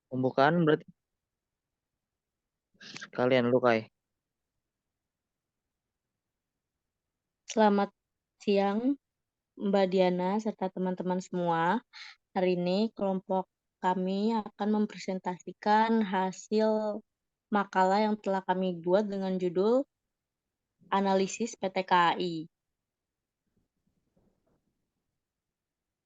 Pembukaan berarti sekalian lu, Kai. Selamat siang, Mbak Diana, serta teman-teman semua. Hari ini kelompok kami akan mempresentasikan hasil makalah yang telah kami buat dengan judul Analisis PT KAI.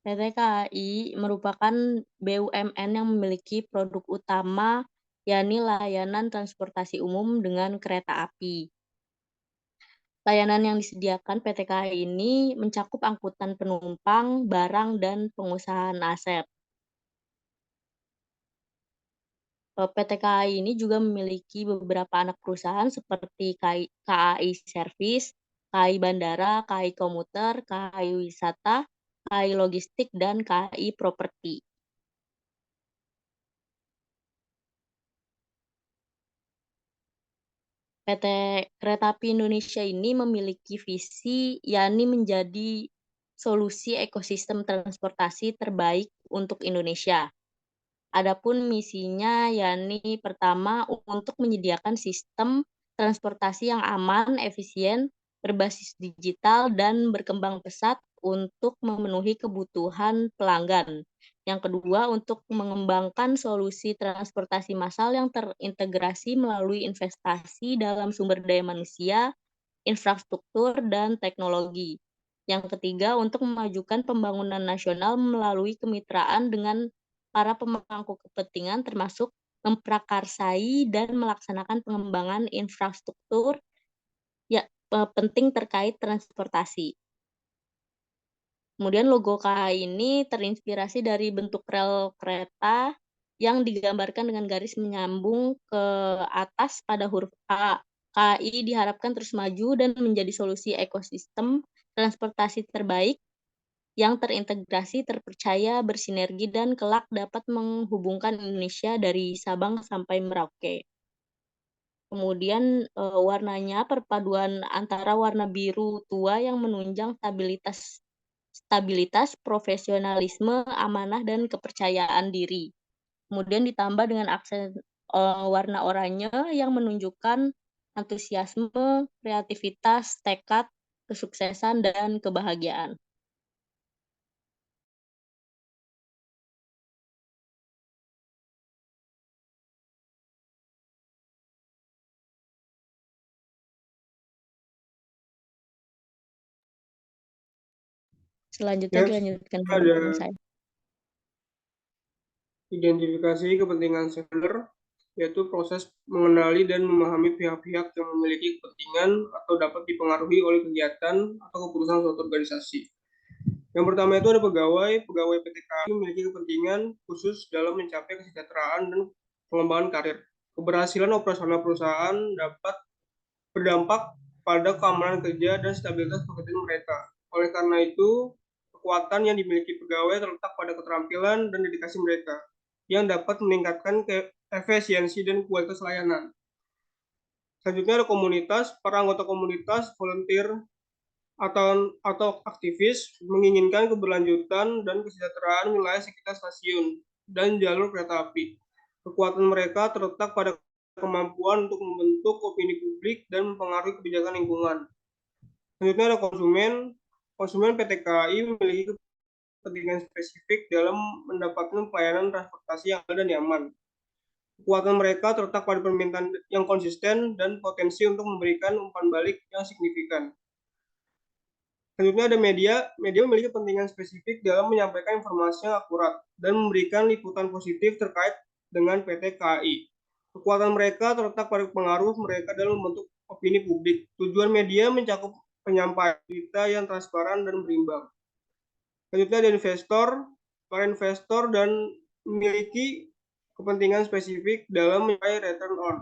PT KAI merupakan BUMN yang memiliki produk utama, yakni layanan transportasi umum dengan kereta api. Layanan yang disediakan PT KAI ini mencakup angkutan penumpang, barang, dan pengusahaan aset. PT KAI ini juga memiliki beberapa anak perusahaan seperti KAI Servis, KAI Bandara, KAI Komuter, KAI Wisata, KAI Logistik, dan KAI Properti. PT Kereta Api Indonesia ini memiliki visi yakni menjadi solusi ekosistem transportasi terbaik untuk Indonesia. Adapun misinya yakni pertama untuk menyediakan sistem transportasi yang aman, efisien, berbasis digital, dan berkembang pesat untuk memenuhi kebutuhan pelanggan. Yang kedua, untuk mengembangkan solusi transportasi massal yang terintegrasi melalui investasi dalam sumber daya manusia, infrastruktur, dan teknologi. Yang ketiga, untuk memajukan pembangunan nasional melalui kemitraan dengan para pemangku kepentingan termasuk memprakarsai dan melaksanakan pengembangan infrastruktur ya penting terkait transportasi. Kemudian logo KAI ini terinspirasi dari bentuk rel kereta yang digambarkan dengan garis menyambung ke atas pada huruf A. KAI diharapkan terus maju dan menjadi solusi ekosistem transportasi terbaik yang terintegrasi, terpercaya, bersinergi, dan kelak dapat menghubungkan Indonesia dari Sabang sampai Merauke. Kemudian warnanya perpaduan antara warna biru tua yang menunjang stabilitas, profesionalisme, amanah, dan kepercayaan diri. Kemudian ditambah dengan aksen warna oranye yang menunjukkan antusiasme, kreativitas, tekad, kesuksesan, dan kebahagiaan. Selanjutnya Ya, dilanjutkan ada dengan saya. identifikasi kepentingan stakeholder, yaitu proses mengenali dan memahami pihak-pihak yang memiliki kepentingan atau dapat dipengaruhi oleh kegiatan atau keputusan suatu organisasi. Yang pertama itu ada pegawai PT KAI memiliki kepentingan khusus dalam mencapai kesejahteraan dan pengembangan karir. Keberhasilan operasional perusahaan dapat berdampak pada keamanan kerja dan stabilitas pekerjaan mereka. Oleh karena itu, kekuatan yang dimiliki pegawai terletak pada keterampilan dan dedikasi mereka, yang dapat meningkatkan efisiensi dan kualitas layanan. Selanjutnya ada komunitas, para anggota komunitas, volunteer, atau aktivis menginginkan keberlanjutan dan kesejahteraan wilayah sekitar stasiun dan jalur kereta api. Kekuatan mereka terletak pada kemampuan untuk membentuk opini publik dan mempengaruhi kebijakan lingkungan. Selanjutnya ada konsumen. Konsumen PT KAI memiliki kepentingan spesifik dalam mendapatkan pelayanan transportasi yang adil dan nyaman. Kekuatan mereka terletak pada permintaan yang konsisten dan potensi untuk memberikan umpan balik yang signifikan. Selanjutnya ada media. Media memiliki kepentingan spesifik dalam menyampaikan informasi yang akurat dan memberikan liputan positif terkait dengan PT KAI. Kekuatan mereka terletak pada pengaruh mereka dalam membentuk opini publik. Tujuan media mencakup penyampaian berita yang transparan dan berimbang. Selanjutnya ada investor. Para investor dan memiliki kepentingan spesifik dalam mencapai return on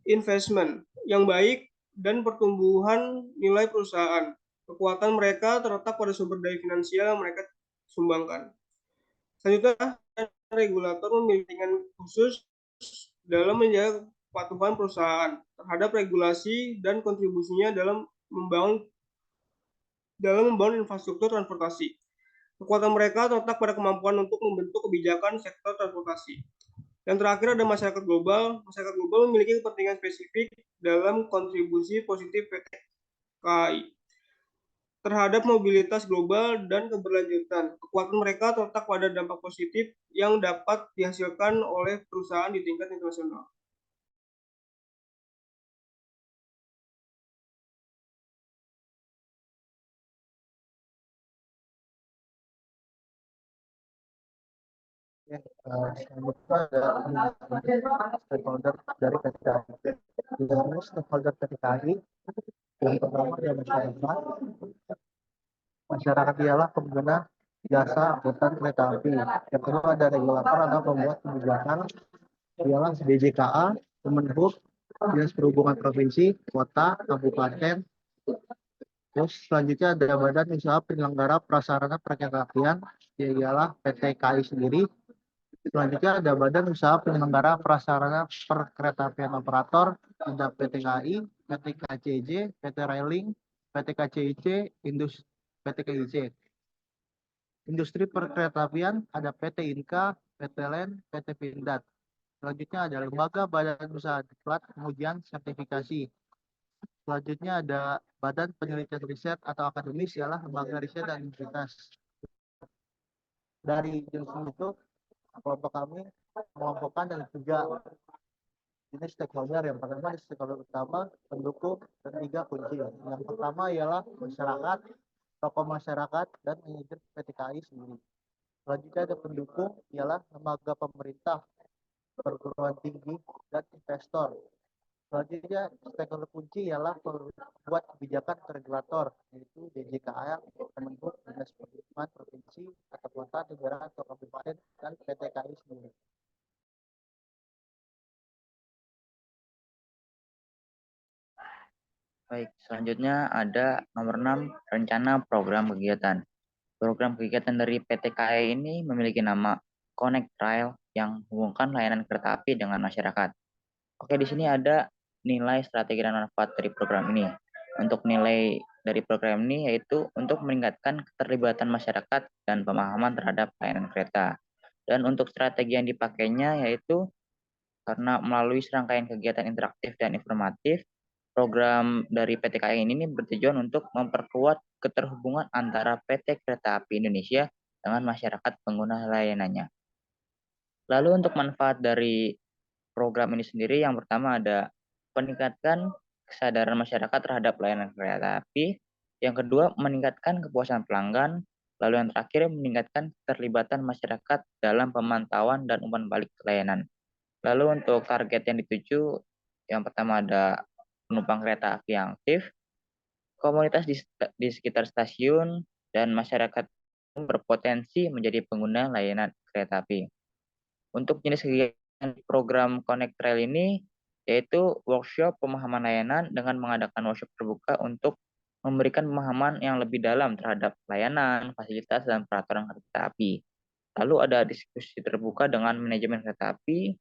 investment yang baik dan pertumbuhan nilai perusahaan. Kekuatan mereka terletak pada sumber daya finansial yang mereka sumbangkan. Selanjutnya, regulator memiliki kepentingan khusus dalam menjaga kepatuhan perusahaan terhadap regulasi dan kontribusinya dalam membangun infrastruktur transportasi. Kekuatan mereka terletak pada kemampuan untuk membentuk kebijakan sektor transportasi. Yang terakhir ada masyarakat global. Masyarakat global memiliki kepentingan spesifik dalam kontribusi positif PT KAI terhadap mobilitas global dan keberlanjutan. Kekuatan mereka terletak pada dampak positif yang dapat dihasilkan oleh perusahaan di tingkat internasional. Selanjutnya ada stakeholder dari PT KAI. Di dalamnya stakeholder PT KAI yang pertama adalah masyarakat. Masyarakat ialah pengguna jasa angkutan kereta api. Yang kedua ada regulator atau pembuat kebijakan ialah DJKA, Kemenhub, Dinas Perhubungan Provinsi, Kota, Kabupaten. Terus selanjutnya ada Badan Usaha Penyelenggara Prasarana Perkereta Apian, ialah PT KAI sendiri. Selanjutnya ada Badan Usaha Penyelenggara Prasarana Perkeretaapian Operator, ada PT KAI, PT KCJ, PT Railing, PT KCIC, PT KIC. Industri perkeretaapian ada PT Inka, PT LEN, PT Pindad. Selanjutnya ada Lembaga Badan Usaha Diklat Pengujian Sertifikasi. Selanjutnya ada Badan Penelitian Riset atau Akademis, ialah Lembaga Riset dan Universitas. Dari jenis itu, kelompok kami mengelompokkan dari 3 jenis stakeholder. Yang pertama stakeholder utama, pendukung, dan 3 kunci. Yang pertama ialah masyarakat, tokoh masyarakat, dan manajer PT KAI sendiri. Selanjutnya ada pendukung, ialah lembaga pemerintah, perguruan tinggi, dan investor. Selanjutnya stakeholder kunci ialah pembuat kebijakan regulator, yaitu DJKA, Kemenhub, Dinas Perhubungan Provinsi atau Kota, Negara atau Kabupaten, dan PT KAI sendiri. Baik, selanjutnya ada nomor 6, rencana program kegiatan. Program kegiatan dari PT KAI ini memiliki nama Connect Rail yang menghubungkan layanan kereta api dengan masyarakat. Oke, di sini ada nilai, strategi, dan manfaat dari program ini. Untuk nilai dari program ini yaitu untuk meningkatkan keterlibatan masyarakat dan pemahaman terhadap layanan kereta. Dan untuk strategi yang dipakainya yaitu karena melalui serangkaian kegiatan interaktif dan informatif, program dari PT KAI ini bertujuan untuk memperkuat keterhubungan antara PT Kereta Api Indonesia dengan masyarakat pengguna layanannya. Lalu untuk manfaat dari program ini sendiri, yang pertama ada peningkatan kesadaran masyarakat terhadap layanan kereta api, yang kedua meningkatkan kepuasan pelanggan, lalu yang terakhir meningkatkan keterlibatan masyarakat dalam pemantauan dan umpan balik layanan. Lalu untuk target yang dituju, yang pertama ada penumpang kereta api yang aktif, komunitas di sekitar stasiun, dan masyarakat berpotensi menjadi pengguna layanan kereta api. Untuk jenis kegiatan program Connect Rail ini, yaitu workshop pemahaman layanan dengan mengadakan workshop terbuka untuk memberikan pemahaman yang lebih dalam terhadap layanan, fasilitas, dan peraturan kereta api. Lalu ada diskusi terbuka dengan manajemen kereta api,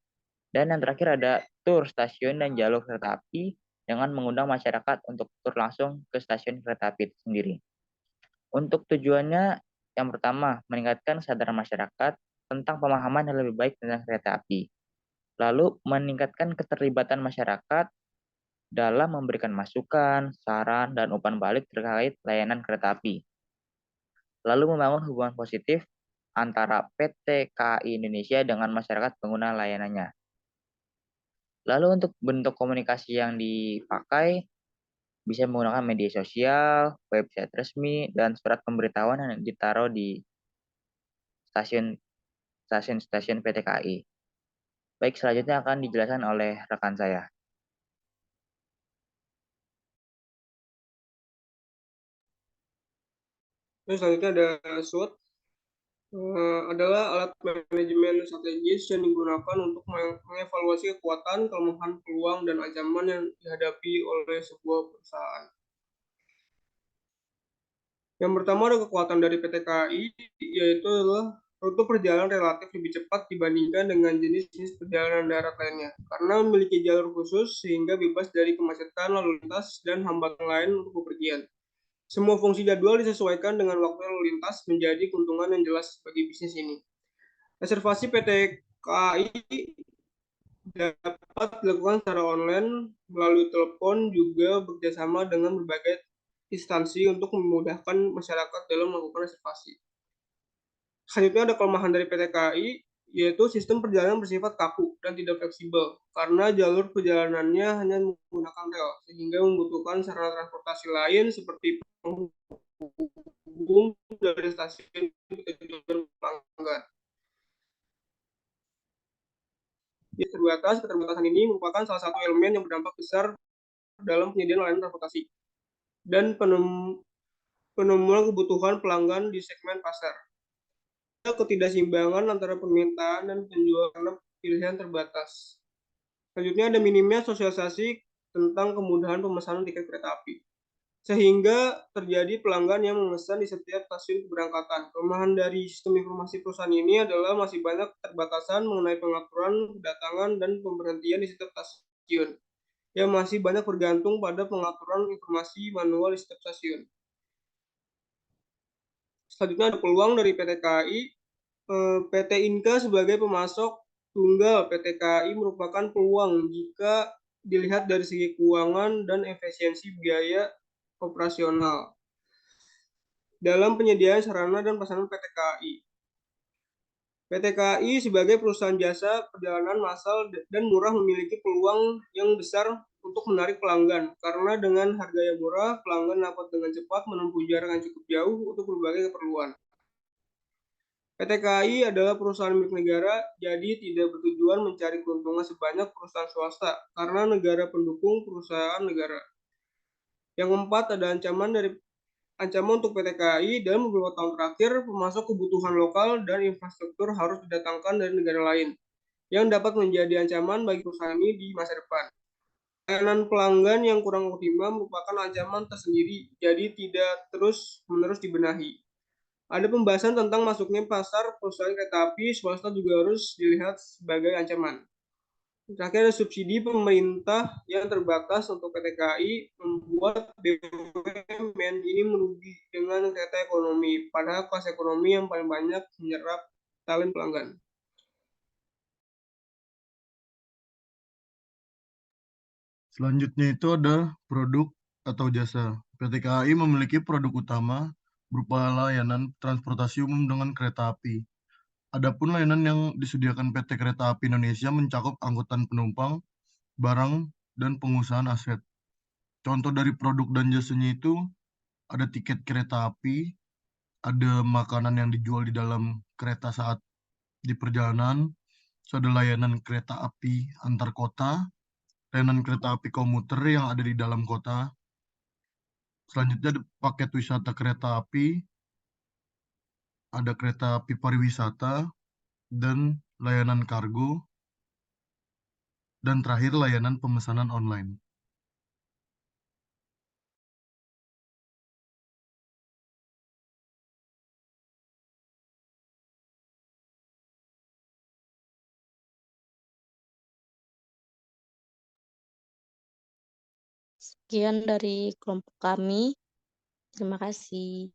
dan yang terakhir ada tur stasiun dan jalur kereta api dengan mengundang masyarakat untuk tur langsung ke stasiun kereta api itu sendiri. Untuk tujuannya, yang pertama, meningkatkan kesadaran masyarakat tentang pemahaman yang lebih baik tentang kereta api. Lalu, meningkatkan keterlibatan masyarakat dalam memberikan masukan, saran, dan umpan balik terkait layanan kereta api. Lalu, membangun hubungan positif antara PT KAI Indonesia dengan masyarakat pengguna layanannya. Lalu untuk bentuk komunikasi yang dipakai bisa menggunakan media sosial, website resmi, dan surat pemberitahuan yang ditaruh di stasiun PT KAI. Baik, selanjutnya akan dijelaskan oleh rekan saya. Terus selanjutnya ada SWOT, adalah alat manajemen strategis yang digunakan untuk mengevaluasi kekuatan, kelemahan, peluang, dan ancaman yang dihadapi oleh sebuah perusahaan. Yang pertama ada kekuatan dari PT KAI, yaitu adalah rute perjalanan relatif lebih cepat dibandingkan dengan jenis-jenis perjalanan darat lainnya, karena memiliki jalur khusus sehingga bebas dari kemacetan, lalu lintas, dan hambatan lain untuk bepergian. Semua fungsi jadwal disesuaikan dengan waktu lalu lintas menjadi keuntungan yang jelas bagi bisnis ini. Reservasi PT KAI dapat dilakukan secara online melalui telepon, juga bekerjasama dengan berbagai instansi untuk memudahkan masyarakat dalam melakukan reservasi. Selanjutnya ada kelemahan dari PT KAI, yaitu sistem perjalanan bersifat kaku dan tidak fleksibel, karena jalur perjalanannya hanya menggunakan rel, sehingga membutuhkan sarana transportasi lain seperti penghubung dari stasiun ke tujuan pelanggan. Keterbatasan ini merupakan salah satu elemen yang berdampak besar dalam penyediaan layanan transportasi dan penemuan kebutuhan pelanggan di segmen pasar. Ada ketidakseimbangan antara permintaan dan penjualan karena pilihan terbatas. Selanjutnya ada minimnya sosialisasi tentang kemudahan pemesanan tiket kereta api, sehingga terjadi pelanggan yang memesan di setiap stasiun keberangkatan. Kelemahan dari sistem informasi perusahaan ini adalah masih banyak keterbatasan mengenai pengaturan kedatangan dan pemberhentian di setiap stasiun, yang masih banyak bergantung pada pengaturan informasi manual di setiap stasiun. Selanjutnya ada peluang dari PT KAI. PT Inka sebagai pemasok tunggal PT KAI merupakan peluang jika dilihat dari segi keuangan dan efisiensi biaya operasional dalam penyediaan sarana dan prasarana PT KAI. PT KAI sebagai perusahaan jasa perjalanan massal dan murah memiliki peluang yang besar untuk menarik pelanggan, karena dengan harga yang murah, pelanggan dapat dengan cepat menempuh jarak yang cukup jauh untuk berbagai keperluan. PT KAI adalah perusahaan milik negara, jadi tidak bertujuan mencari keuntungan sebanyak perusahaan swasta, karena negara pendukung perusahaan negara. Yang keempat, ada ancaman untuk PT KAI. Dalam beberapa tahun terakhir, pemasok kebutuhan lokal dan infrastruktur harus didatangkan dari negara lain, yang dapat menjadi ancaman bagi perusahaan ini di masa depan. Layanan pelanggan yang kurang optimal merupakan ancaman tersendiri, jadi tidak terus-menerus dibenahi. Ada pembahasan tentang masuknya pasar perusahaan kereta api swasta juga harus dilihat sebagai ancaman. Terakhir ada subsidi pemerintah yang terbatas untuk PT KAI membuat BUMN ini merugi dengan kereta ekonomi, padahal kelas ekonomi yang paling banyak menyerap talent pelanggan. Selanjutnya itu ada produk atau jasa. PT KAI memiliki produk utama berupa layanan transportasi umum dengan kereta api. Adapun layanan yang disediakan PT Kereta Api Indonesia mencakup angkutan penumpang, barang, dan pengusahaan aset. Contoh dari produk dan jasanya itu ada tiket kereta api, ada makanan yang dijual di dalam kereta saat di perjalanan, ada layanan kereta api antar kota, layanan kereta api komuter yang ada di dalam kota. Selanjutnya ada paket wisata kereta api, ada kereta api pariwisata, dan layanan kargo, dan terakhir layanan pemesanan online. Sekian dari kelompok kami. Terima kasih.